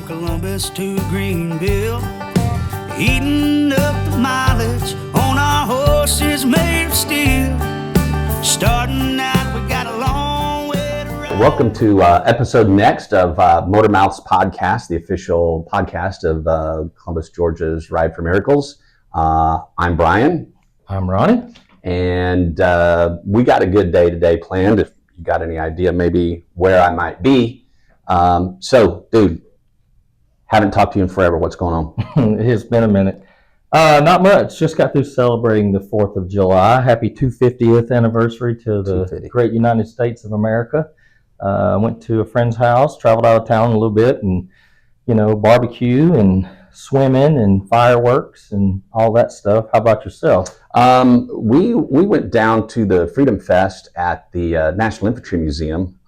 Columbus to Greenville, eating up the mileage on our horses made of steel. Starting out, we got a long way to run. Welcome to episode next of Motor Mouth's podcast, the official podcast of Columbus, Georgia's Ride for Miracles. I'm Brian. I'm Ronnie. And we got a good day today planned. If you got any idea maybe where I might be. So, dude, haven't talked to you in forever. What's going on? It's been a minute. Not much. Just got through celebrating the 4th of July. Happy 250th anniversary to the great United States of America. Went to a friend's house, traveled out of town a little bit, and, barbecue and swimming and fireworks and all that stuff. How about yourself? We went down to the Freedom Fest at the National Infantry Museum.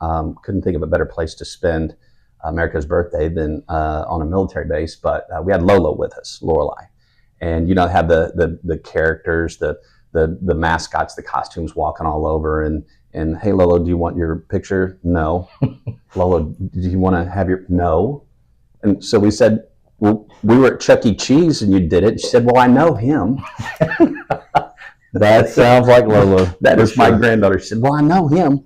Couldn't think of a better place to spend America's birthday than on a military base, but we had Lola with us, Lorelei. And have the characters, the mascots, the costumes walking all over, and hey Lola, do you want your picture? No. Lola, do you want to have your no? And so we said, well, we were at Chuck E. Cheese and you did it. She said, well, I know him. That sounds like Lola. That is my granddaughter. She said, well, I know him.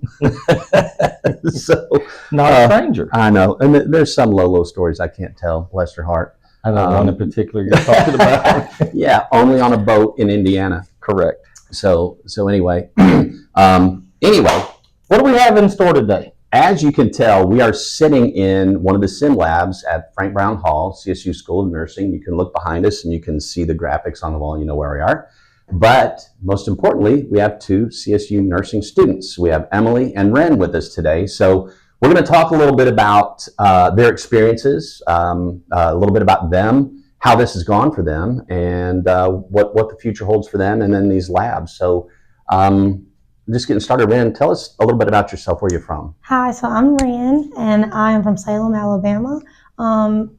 So not a stranger. I know. And there's some Lolo stories I can't tell, bless her heart. I know one in particular you're talking about. Yeah, only on a boat in Indiana. Correct. So anyway, what do we have in store today? As you can tell, we are sitting in one of the sim labs at Frank Brown Hall, CSU School of Nursing. You can look behind us and you can see the graphics on the wall. You know where we are. But most importantly, we have two CSU nursing students. We have Emily and Ren with us today. So we're going to talk a little bit about their experiences, a little bit about them, how this has gone for them, and what the future holds for them, and then these labs. So just getting started, Ren, tell us a little bit about yourself. Where you're from? Hi, so I'm Ren, and I am from Salem, Alabama. I've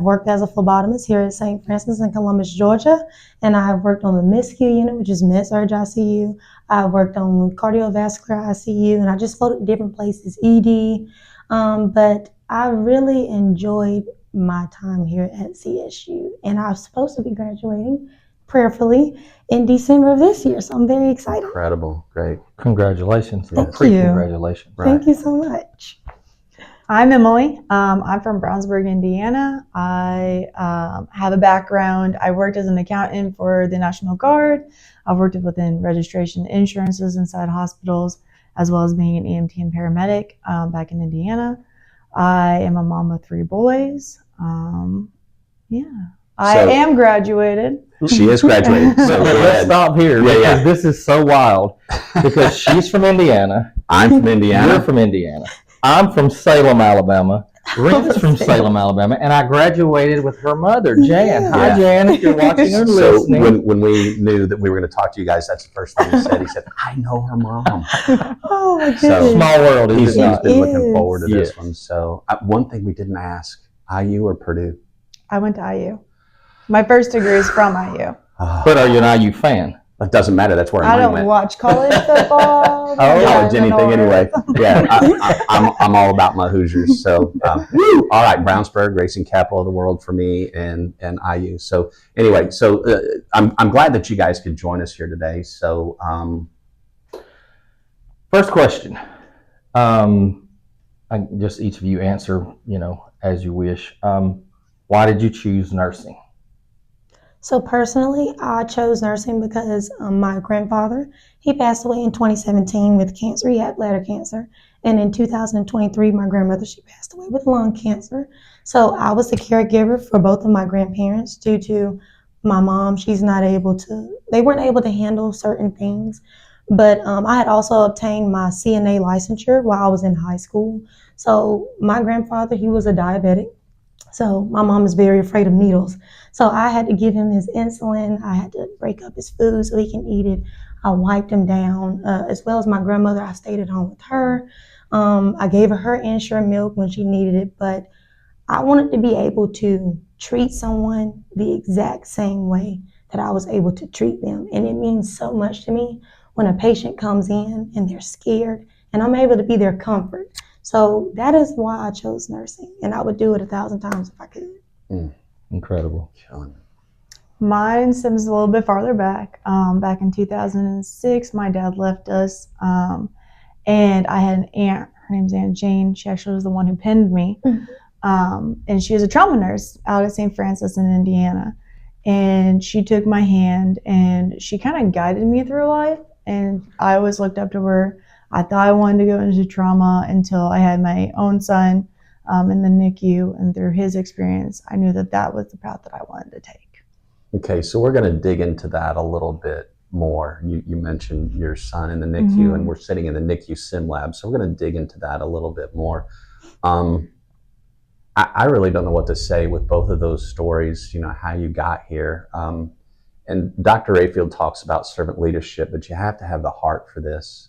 worked as a phlebotomist here at St. Francis in Columbus, Georgia, and I've worked on the MISCU unit, which is Med-Surg ICU. I've worked on cardiovascular ICU, and I just floated different places, ED. But I really enjoyed my time here at CSU, and I was supposed to be graduating prayerfully in December of this year, so I'm very excited. Incredible. Great. Congratulations. Thank you. Pre-congratulations. Right. Thank you so much. I'm Emily. I'm from Brownsburg, Indiana. I have a background. I worked as an accountant for the National Guard. I've worked within registration insurances inside hospitals, as well as being an EMT and paramedic back in Indiana. I am a mom of 3 boys. I am graduated. She is graduated. So let's stop here because this is so wild. Because she's from Indiana. I'm from Indiana. You're from Indiana. I'm from Salem, Alabama. Ren's from Salem, Alabama, and I graduated with her mother, Jan. Hi, Jan, if you're watching or listening. So when we knew that we were going to talk to you guys, that's the first thing he said. He said, I know her mom. Oh, my goodness. So, small world. He's been looking is. forward to this one. So one thing we didn't ask, IU or Purdue? I went to IU. My first degree is from IU. But are you an IU fan? It doesn't matter. That's where I mine don't went. watch college football. College, anything anyway. Yeah, I'm all about my Hoosiers. So, all right, Brownsburg, racing capital of the world for me, and IU. So anyway, I'm glad that you guys could join us here today. So, first question. Just each of you answer, as you wish. Why did you choose nursing? So personally, I chose nursing because my grandfather, he passed away in 2017 with cancer. He had bladder cancer. And in 2023, my grandmother, she passed away with lung cancer. So I was the caregiver for both of my grandparents due to my mom. They weren't able to handle certain things. But I had also obtained my CNA licensure while I was in high school. So my grandfather, he was a diabetic. So my mom is very afraid of needles. So I had to give him his insulin. I had to break up his food so he can eat it. I wiped him down, as well as my grandmother. I stayed at home with her. I gave her insured milk when she needed it, but I wanted to be able to treat someone the exact same way that I was able to treat them. And it means so much to me when a patient comes in and they're scared and I'm able to be their comfort. So that is why I chose nursing, and I would do it 1,000 times if I could. Incredible. Mine stems a little bit farther back. Back in 2006, my dad left us, and I had an aunt. Her name's Aunt Jane. She actually was the one who pinned me. And she was a trauma nurse out at St. Francis in Indiana. And she took my hand and she kind of guided me through life. And I always looked up to her. I thought I wanted to go into trauma until I had my own son in the NICU. And through his experience, I knew that that was the path that I wanted to take. Okay, so we're going to dig into that a little bit more. You mentioned your son in the NICU, and we're sitting in the NICU sim lab, so we're going to dig into that a little bit more. I really don't know what to say with both of those stories, how you got here. And Dr. Rayfield talks about servant leadership, but you have to have the heart for this,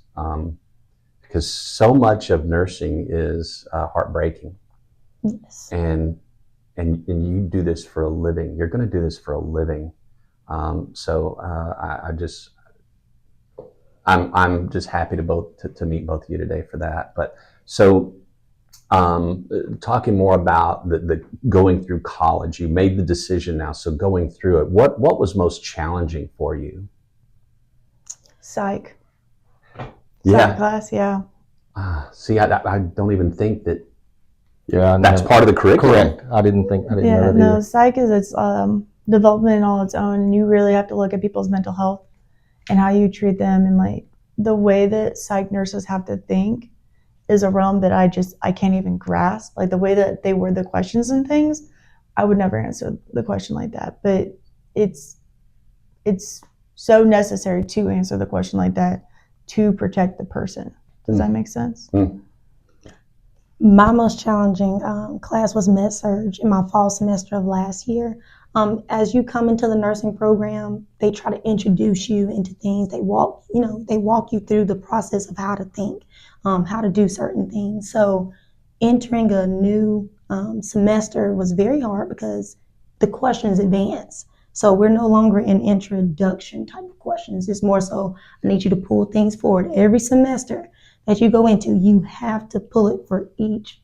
because so much of nursing is heartbreaking. Yes. And you do this for a living. You're going to do this for a living. So I'm just happy to meet both of you today for that. But so talking more about the going through college, you made the decision now. So going through it, what was most challenging for you? Psych. Yeah. Psych class, yeah. See, I don't even think that. Yeah, that's part of the curriculum. Correct. I didn't know that No, either. psych is its development all its own, and you really have to look at people's mental health and how you treat them, and like the way that psych nurses have to think is a realm that I can't even grasp. Like the way that they word the questions and things, I would never answer the question like that. But it's so necessary to answer the question like that to protect the person. Does that make sense? My most challenging class was med surg in my fall semester of last year. As you come into the nursing program, they try to introduce you into things. They walk you through the process of how to think, how to do certain things. So entering a new semester was very hard because the questions advance. So we're no longer in introduction type of questions. It's more so, I need you to pull things forward every semester that you go into. You have to pull it from each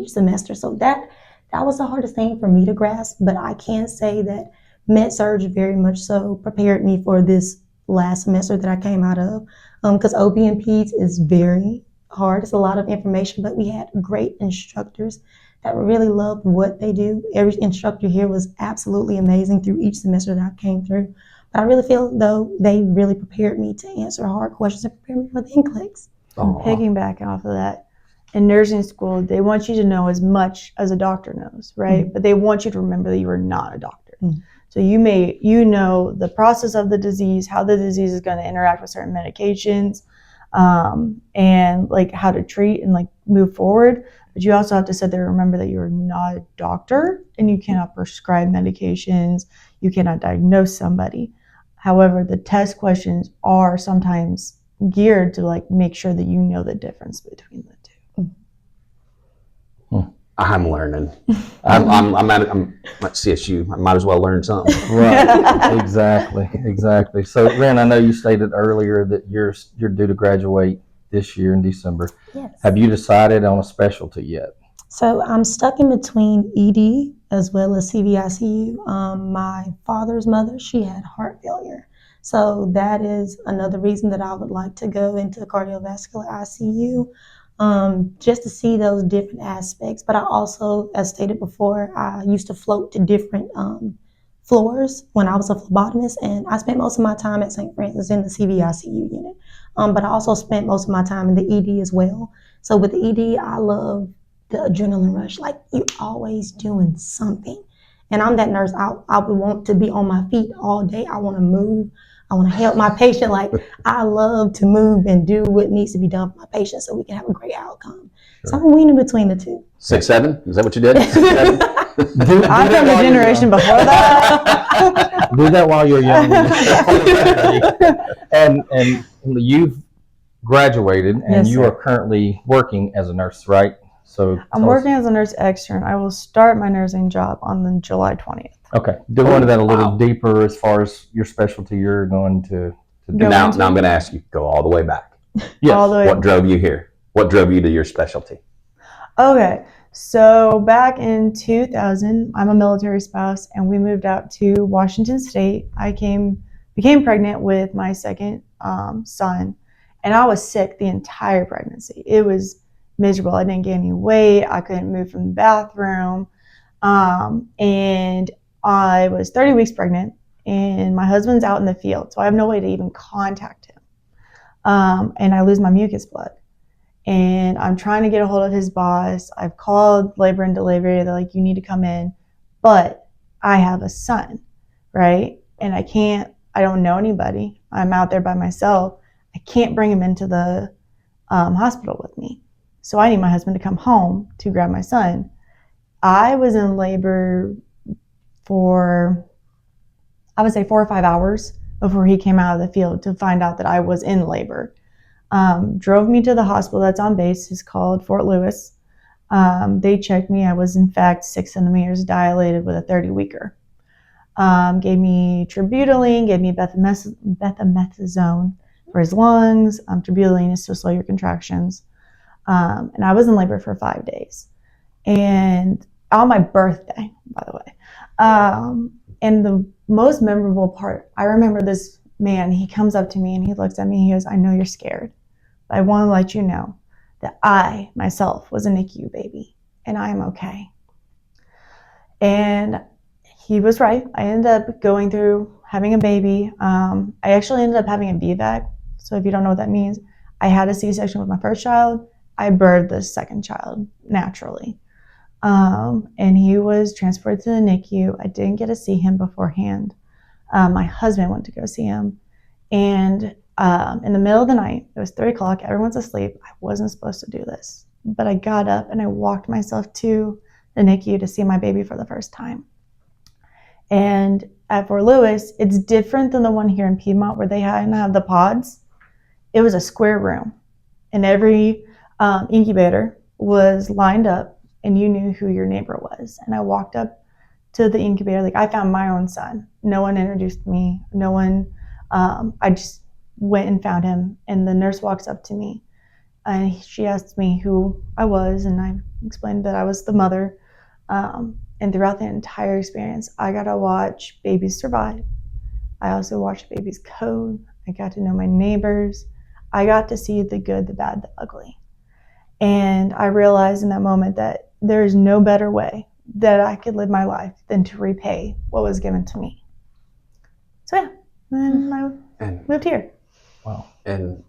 semester. So that was the hardest thing for me to grasp, but I can say that med surg very much so prepared me for this last semester that I came out of, because OB and Peds is very hard. It's a lot of information, but we had great instructors that really loved what they do. Every instructor here was absolutely amazing through each semester that I came through. But I really feel though they really prepared me to answer hard questions and prepare me for the NCLEX. And piggybacking off of that, in nursing school, they want you to know as much as a doctor knows, right? But they want you to remember that you are not a doctor. So you know the process of the disease, how the disease is going to interact with certain medications, and like how to treat and like move forward. But you also have to sit there and remember that you're not a doctor and you cannot prescribe medications. You cannot diagnose somebody. However, the test questions are sometimes geared to like make sure that you know the difference between the two. I'm learning. I'm at CSU. I might as well learn something. Right. Exactly. So, Ren, I know you stated earlier that you're due to graduate this year in December. Yes. Have you decided on a specialty yet? So I'm stuck in between ED as well as CVICU. My father's mother, she had heart failure. So that is another reason that I would like to go into cardiovascular ICU, just to see those different aspects. But I also, as stated before, I used to float to different floors when I was a phlebotomist, and I spent most of my time at St. Francis in the CVICU unit. But I also spent most of my time in the ED as well. So with the ED, I love the adrenaline rush. Like, you're always doing something. And I'm that nurse. I would want to be on my feet all day. I want to move. I want to help my patient. Like, I love to move and do what needs to be done for my patient so we can have a great outcome. Sure. So I'm weaning between the two. 6'7"? Is that what you did? 6'7"? I'm from the generation before that. Do that while you're young. And you've graduated, and Yes, you sir. are currently working as a nurse, right? So I'm working as a nurse extern. I will start my nursing job on the July 20th. Okay, go into that a little deeper as far as your specialty you're going to do. Now I'm going to ask you, go all the way back. Yes. All the way. What drove you here? What drove you to your specialty? Okay, so back in 2000, I'm a military spouse, and we moved out to Washington State. Became pregnant with my second son, and I was sick the entire pregnancy. It was miserable. I didn't gain any weight. I couldn't move from the bathroom, and I was 30 weeks pregnant, and my husband's out in the field, so I have no way to even contact him, and I lose my mucus blood. And I'm trying to get a hold of his boss. I've called labor and delivery. They're like, you need to come in. But I have a son, right? And I don't know anybody. I'm out there by myself. I can't bring him into the hospital with me. So I need my husband to come home to grab my son. I was in labor for, I would say 4 or 5 hours before he came out of the field to find out that I was in labor. Drove me to the hospital that's on base. It's called Fort Lewis. They checked me. I was in fact 6 centimeters dilated with a 30-weeker. Gave me tributaline, gave me betamethasone for his lungs. Tributaline is to slow your contractions. And I was in labor for 5 days. And on my birthday, by the way. And the most memorable part, I remember this man, he comes up to me and he looks at me and he goes, I know you're scared, but I want to let you know that I, myself, was a NICU baby and I am okay. And he was right. I ended up going through having a baby. I actually ended up having a VBAC. So if you don't know what that means, I had a C-section with my first child. I birthed the second child naturally. And he was transferred to the NICU. I didn't get to see him beforehand. My husband went to go see him. And in the middle of the night, it was 3 o'clock, everyone's asleep. I wasn't supposed to do this. But I got up and I walked myself to the NICU to see my baby for the first time. And at Fort Lewis, it's different than the one here in Piedmont where they have the pods. It was a square room. And every incubator was lined up and you knew who your neighbor was. And I walked up to the incubator, like I found my own son. No one introduced me. No one, I just went and found him. And the nurse walks up to me and she asked me who I was. And I explained that I was the mother. And throughout the entire experience, I got to watch babies survive. I also watched babies code. I got to know my neighbors. I got to see the good, the bad, the ugly. And I realized in that moment that there is no better way that I could live my life than to repay what was given to me. So yeah, then I moved here. Wow. And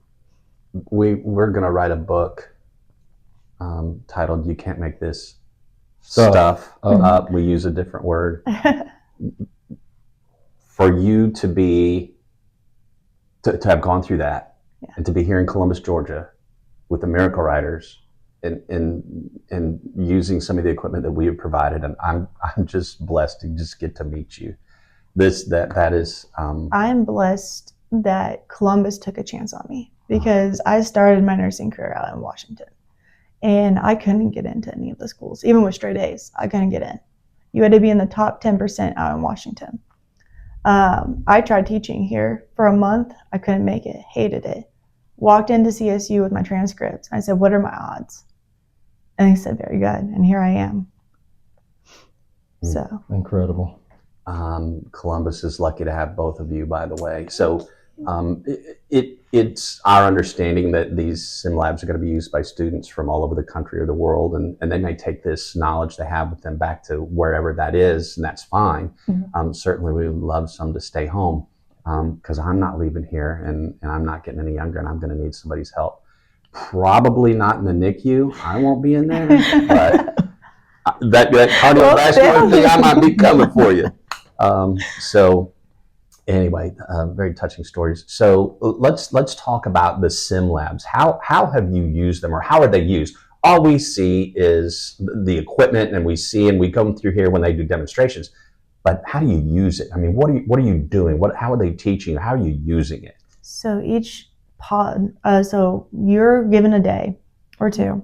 we're going to write a book titled You Can't Make This Stuff Up. We use a different word. For you to have gone through that, yeah, and to be here in Columbus, Georgia with the Miracle Riders and using some of the equipment that we have provided, and I'm just blessed to just get to meet you. That is I'm blessed that Columbus took a chance on me because I started my nursing career out in Washington and I couldn't get into any of the schools. Even with straight A's, I couldn't get in. You had to be in the top 10% out in Washington. I tried teaching here for a month. I couldn't make it, hated it. Walked into CSU with my transcripts. I said, what are my odds? And they said, very good. And here I am. So incredible. Columbus is lucky to have both of you, by the way. So it's our understanding that these sim labs are going to be used by students from all over the country or the world, and they may take this knowledge they have with them back to wherever that is, and that's fine. Mm-hmm. Certainly we would love some to stay home because I'm not leaving here and I'm not getting any younger, and I'm going to need somebody's help. Probably not in the NICU. I won't be in there, but that cardiovascular thing, I might be coming for you. So anyway, very touching stories. So let's talk about the sim labs. How have you used them, or how are they used? All we see is the equipment, and we go through here when they do demonstrations. But how do you use it? I mean, what are you doing? How are they teaching you? How are you using it? So each pod, so you're given a day or two,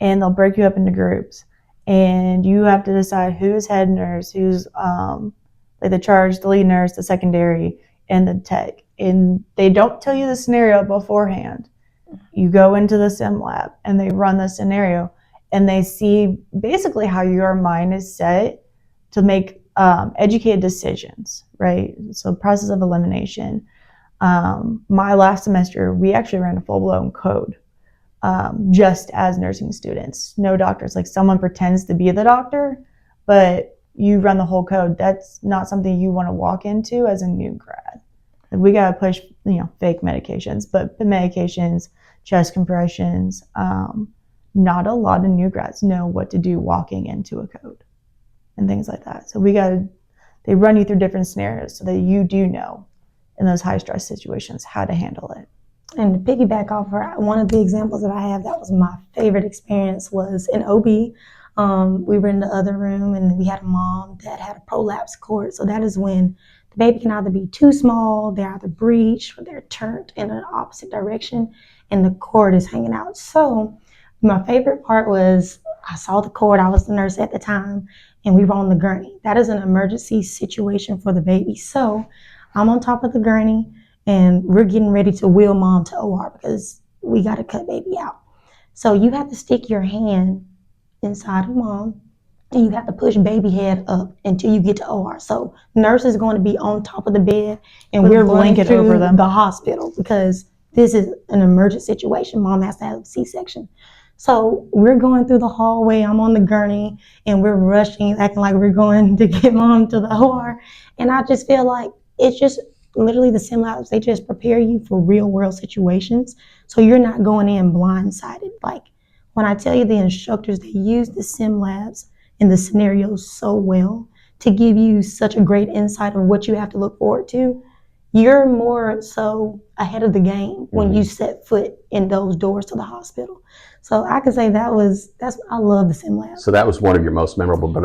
and they'll break you up into groups, and you have to decide who's head nurse, who's like the charge, the lead nurse, the secondary, and the tech. And they don't tell you the scenario beforehand. You go into the sim lab and they run the scenario, and they see basically how your mind is set to make educated decisions, right? So process of elimination. My last semester, we actually ran a full-blown code just as nursing students. No doctors, like someone pretends to be the doctor, but you run the whole code. That's not something you want to walk into as a new grad. Like, we got to push, fake medications, but the medications, chest compressions, not a lot of new grads know what to do walking into a code and things like that. So they run you through different scenarios so that you do know in those high stress situations how to handle it. And to piggyback off one of the examples that I have that was my favorite experience was in OB. We were in the other room and we had a mom that had a prolapse cord. So that is when the baby can either be too small, they're either breached, or they're turned in an opposite direction, and the cord is hanging out. So my favorite part was I saw the cord. I was the nurse at the time, and we were on the gurney. That is an emergency situation for the baby. So I'm on top of the gurney, and we're getting ready to wheel mom to OR because we got to cut baby out. So you have to stick your hand inside of mom, and you have to push baby head up until you get to OR. So nurse is going to be on top of the bed, and we're running through over them the hospital because this is an emergent situation. Mom has to have a C-section. So we're going through the hallway. I'm on the gurney, and we're rushing, acting like we're going to get mom to the OR. And I just feel like it's just literally the sim labs. They just prepare you for real world situations, so you're not going in blindsided. Like when I tell you the instructors, they use the sim labs and the scenarios so well to give you such a great insight of what you have to look forward to. You're more so ahead of the game when you set foot in those doors to the hospital. So I could say I love the sim lab. So that was one of your most memorable, but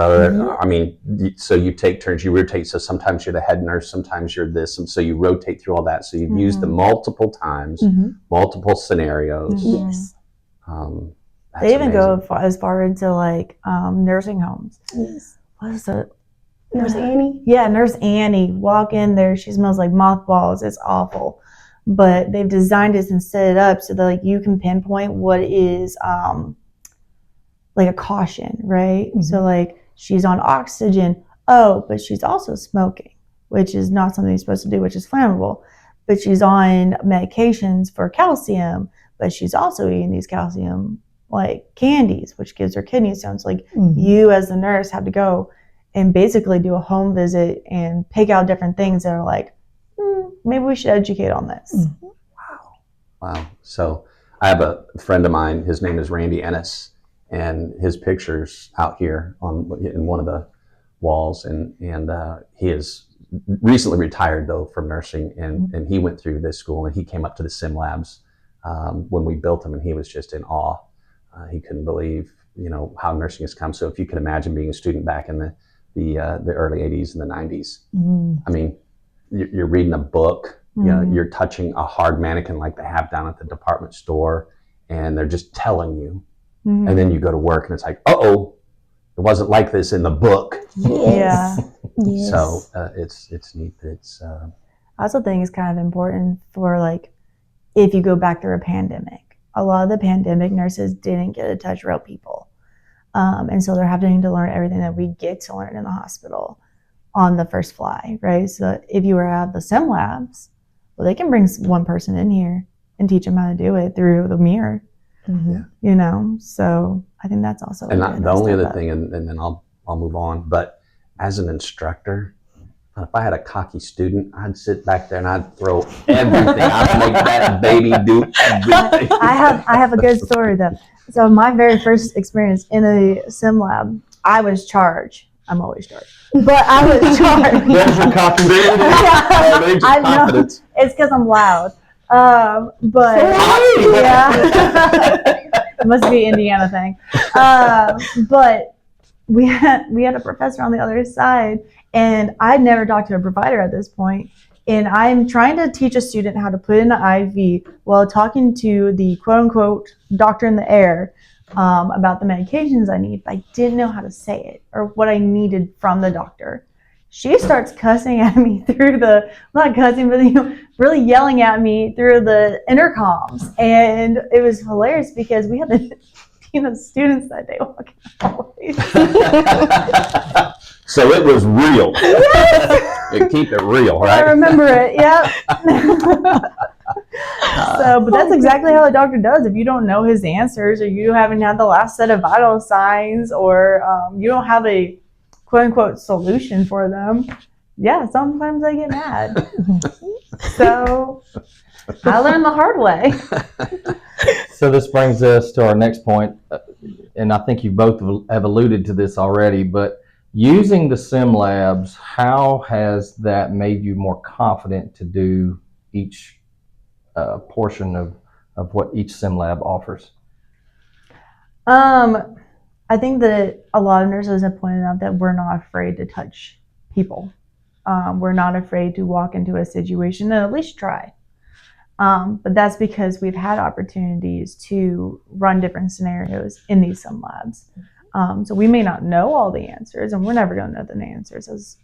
so you take turns, you rotate. So sometimes you're the head nurse, sometimes you're this, and so you rotate through all that. So you've used them multiple times, multiple scenarios. Yes. They even go as far into like nursing homes. Yes. What is it? Nurse Annie? Yeah, Nurse Annie. Walk in there, she smells like mothballs. It's awful. But they've designed it and set it up so that like you can pinpoint what is like a caution, right? Mm-hmm. So like she's on oxygen. Oh, but she's also smoking, which is not something you're supposed to do, which is flammable. But she's on medications for calcium, but she's also eating these calcium like candies, which gives her kidney stones. Like you as the nurse have to go and basically do a home visit and pick out different things that are like, maybe we should educate on this. Mm-hmm. Wow. So I have a friend of mine, his name is Randy Ennis, and his picture's out here in one of the walls, and he is recently retired though from nursing, and he went through this school, and he came up to the sim labs when we built them, and he was just in awe. He couldn't believe, how nursing has come. So if you can imagine being a student back in the early 80s and the 90s, I mean, you're reading a book, you're touching a hard mannequin like they have down at the department store, and they're just telling you. And then you go to work and it's like, it wasn't like this in the book. Yes. Yes. So it's neat. I also think it's kind of important for like, if you go back through a pandemic, a lot of the pandemic nurses didn't get to touch real people. And so they're having to learn everything that we get to learn in the hospital on the first fly, right? So if you were at the sim labs, well, they can bring one person in here and teach them how to do it through the mirror, so I think that's also the only other thing, and then I'll move on, but as an instructor, if I had a cocky student, I'd sit back there and I'd throw everything. I'd make that baby do everything. I have a good story though. So my very first experience in a sim lab, I was charged. I'm always charged, but I was charged. There's your cocky baby. I know. It's because I'm loud. But yeah, it must be an Indiana thing. But we had a professor on the other side, and I'd never talked to a provider at this point. And I'm trying to teach a student how to put in an IV while talking to the quote unquote doctor in the air about the medications I need, but I didn't know how to say it or what I needed from the doctor. She starts cussing at me through not cussing, but really yelling at me through the intercoms. And it was hilarious because we had the students that day walking always. So it was real. You keep it real, right? I remember it. Yep. But that's exactly how the doctor does. If you don't know his answers, or you haven't had the last set of vital signs, or you don't have a quote unquote solution for them, yeah, sometimes I get mad. So I learned the hard way. So this brings us to our next point, and I think you both have alluded to this already, but using the sim labs, how has that made you more confident to do each portion of what each sim lab offers? I think that a lot of nurses have pointed out that we're not afraid to touch people. We're not afraid to walk into a situation and at least try. But that's because we've had opportunities to run different scenarios in these sim labs. So we may not know all the answers, and we're never going to know the answers as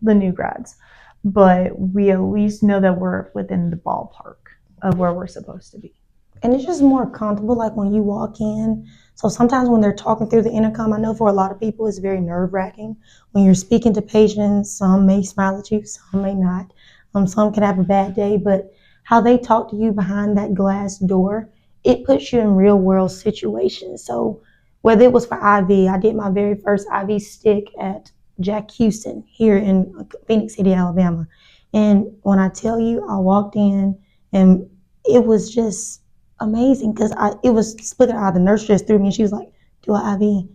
the new grads, but we at least know that we're within the ballpark of where we're supposed to be. And it's just more comfortable, like when you walk in. So sometimes when they're talking through the intercom, I know for a lot of people it's very nerve-wracking. When you're speaking to patients, some may smile at you, some may not. Some can have a bad day, but how they talk to you behind that glass door, it puts you in real-world situations. So whether it was for IV, I did my very first IV stick at Jack Houston here in Phoenix City, Alabama. And when I tell you, I walked in and it was just amazing because it was split out. The nurse just threw me and she was like, do an IV. And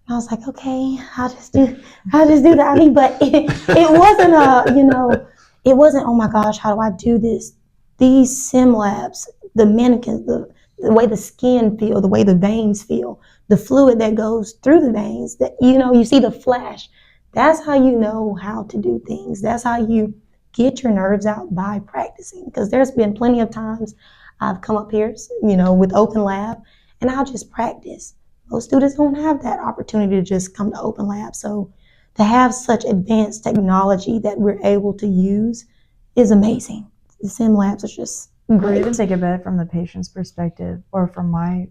I was like, okay, I'll just do the IV. But it wasn't it wasn't, oh my gosh, how do I do this? These sim labs, the mannequins, the way the skin feel, the way the veins feel, the fluid that goes through the veins, that you see the flash. That's how you know how to do things. That's how you get your nerves out by practicing. Because there's been plenty of times I've come up here, with open lab, and I'll just practice. Most students don't have that opportunity to just come to open lab. So to have such advanced technology that we're able to use is amazing. The sim labs are just Or great. even think about it from the patient's perspective, or from my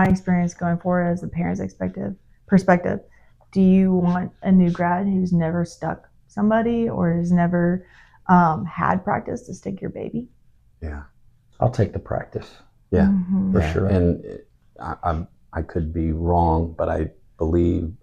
experience going forward as the parent's perspective. Do you want a new grad who's never stuck somebody or has never had practice to stick your baby? Yeah. I'll take the practice. Yeah. Mm-hmm. For Yeah. sure. And I could be wrong, but I believe,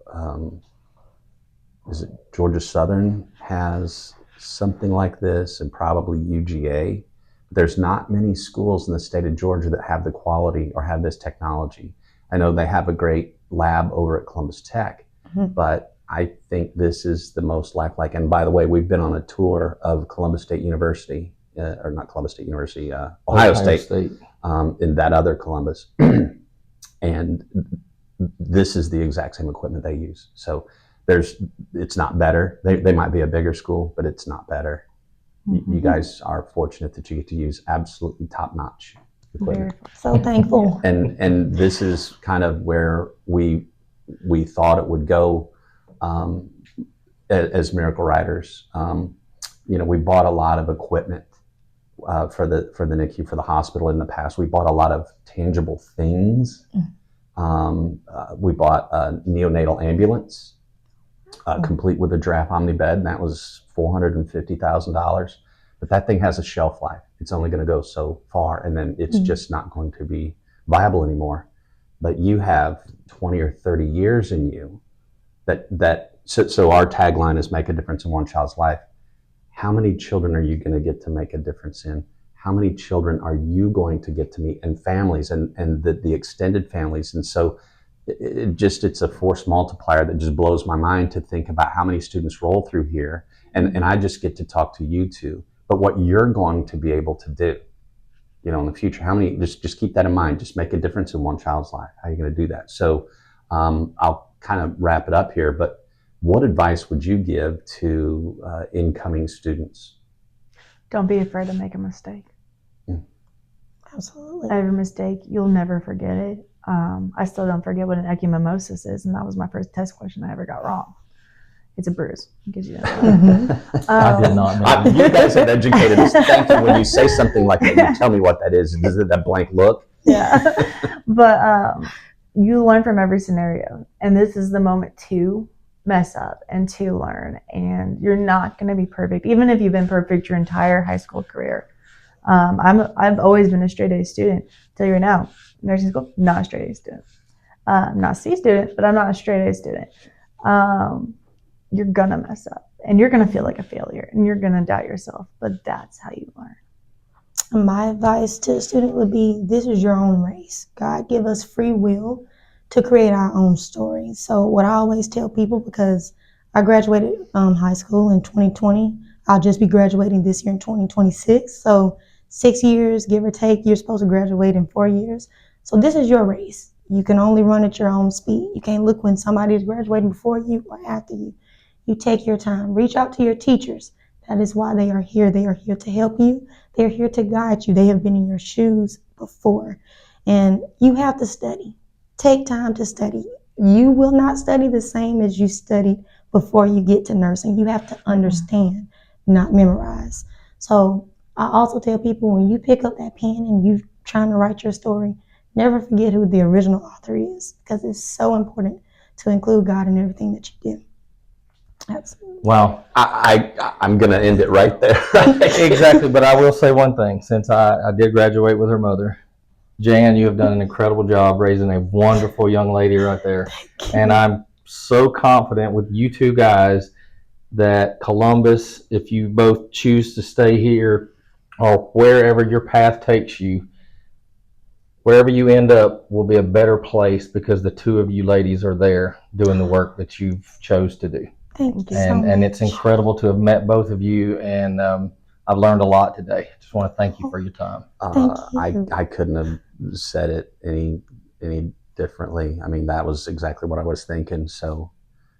is it Georgia Southern has something like this, and probably UGA. There's not many schools in the state of Georgia that have the quality or have this technology. I know they have a great lab over at Columbus Tech, but I think this is the most lifelike. And by the way, we've been on a tour of Columbus State University, or not Columbus State University, Ohio State. In that other Columbus. And this is the exact same equipment they use. So it's not better. They might be a bigger school, but it's not better. You guys are fortunate that you get to use absolutely top-notch equipment. So thankful. And this is kind of where we thought it would go as Miracle Riders. We bought a lot of equipment for the NICU, for the hospital in the past. We bought a lot of tangible things. We bought a neonatal ambulance, complete with a draft omni bed, and that was $450,000. But that thing has a shelf life. It's only going to go so far, and then it's just not going to be viable anymore. But you have 20 or 30 years in you. So our tagline is make a difference in one child's life. How many children are you going to get to make a difference in? How many children are you going to get to meet, and families, and the extended families? And so it's a force multiplier that just blows my mind to think about how many students roll through here. And I just get to talk to you two, but what you're going to be able to do, in the future, how many, just keep that in mind, just make a difference in one child's life. How are you going to do that? So I'll kind of wrap it up here, but what advice would you give to incoming students? Don't be afraid to make a mistake. Absolutely. Every mistake, you'll never forget it. I still don't forget what an echymosis is, and that was my first test question I ever got wrong. It's a bruise. It gives you that. I did not know. You guys have educated us. Thank you. When you say something like that, you tell me what that is. Is it that blank look? Yeah. But you learn from every scenario. And this is the moment to mess up and to learn. And you're not going to be perfect, even if you've been perfect your entire high school career. I've always been a straight A student. Tell you right now, nursing school, not a straight A student. I'm not a C student, but I'm not a straight A student. You're gonna mess up, and you're gonna feel like a failure, and you're gonna doubt yourself. But that's how you learn. My advice to the student would be, this is your own race. God give us free will to create our own story. So what I always tell people, because I graduated high school in 2020, I'll just be graduating this year in 2026. So 6 years, give or take, you're supposed to graduate in 4 years. So this is your race. You can only run at your own speed. You can't look when somebody is graduating before you or after you. You take your time. Reach out to your teachers. That is why they are here. They are here to help you. They're here to guide you. They have been in your shoes before. And you have to study. Take time to study. You will not study the same as you studied before you get to nursing. You have to understand, not memorize. So I also tell people, when you pick up that pen and you're trying to write your story, never forget who the original author is, because it's so important to include God in everything that you do. Absolutely. Wow. I'm going to end it right there. Exactly. But I will say one thing, since I did graduate with her mother. Jan, you have done an incredible job raising a wonderful young lady right there. And I'm so confident with you two guys that Columbus, if you both choose to stay here or wherever your path takes you, wherever you end up will be a better place, because the two of you ladies are there doing the work that you've chose to do. Thank you so much. And it's incredible to have met both of you, and I've learned a lot today. Just want to thank you for your time. Thank you. I couldn't have said it any differently. I mean, that was exactly what I was thinking. So,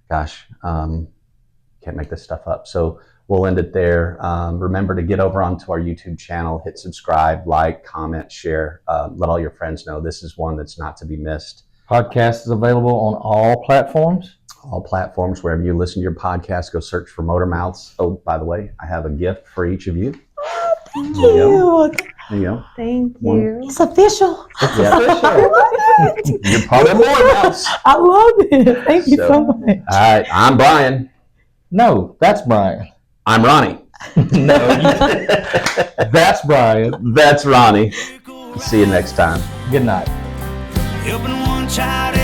gosh, can't make this stuff up. So we'll end it there. Remember to get over onto our YouTube channel, hit subscribe, like, comment, share, let all your friends know. This is one that's not to be missed. Podcast is available on all platforms. All platforms, wherever you listen to your podcast, go search for Motor Mouths. Oh, by the way, I have a gift for each of you. Thank There you you. go. There you go. Thank One. you. It's official. Yeah. You're part of Motor Mouths. I love it. Thank you so much. All right, I'm Brian. No, that's Brian. I'm Ronnie. No, that's Brian. That's Ronnie. See you next time. Good night. Helping one child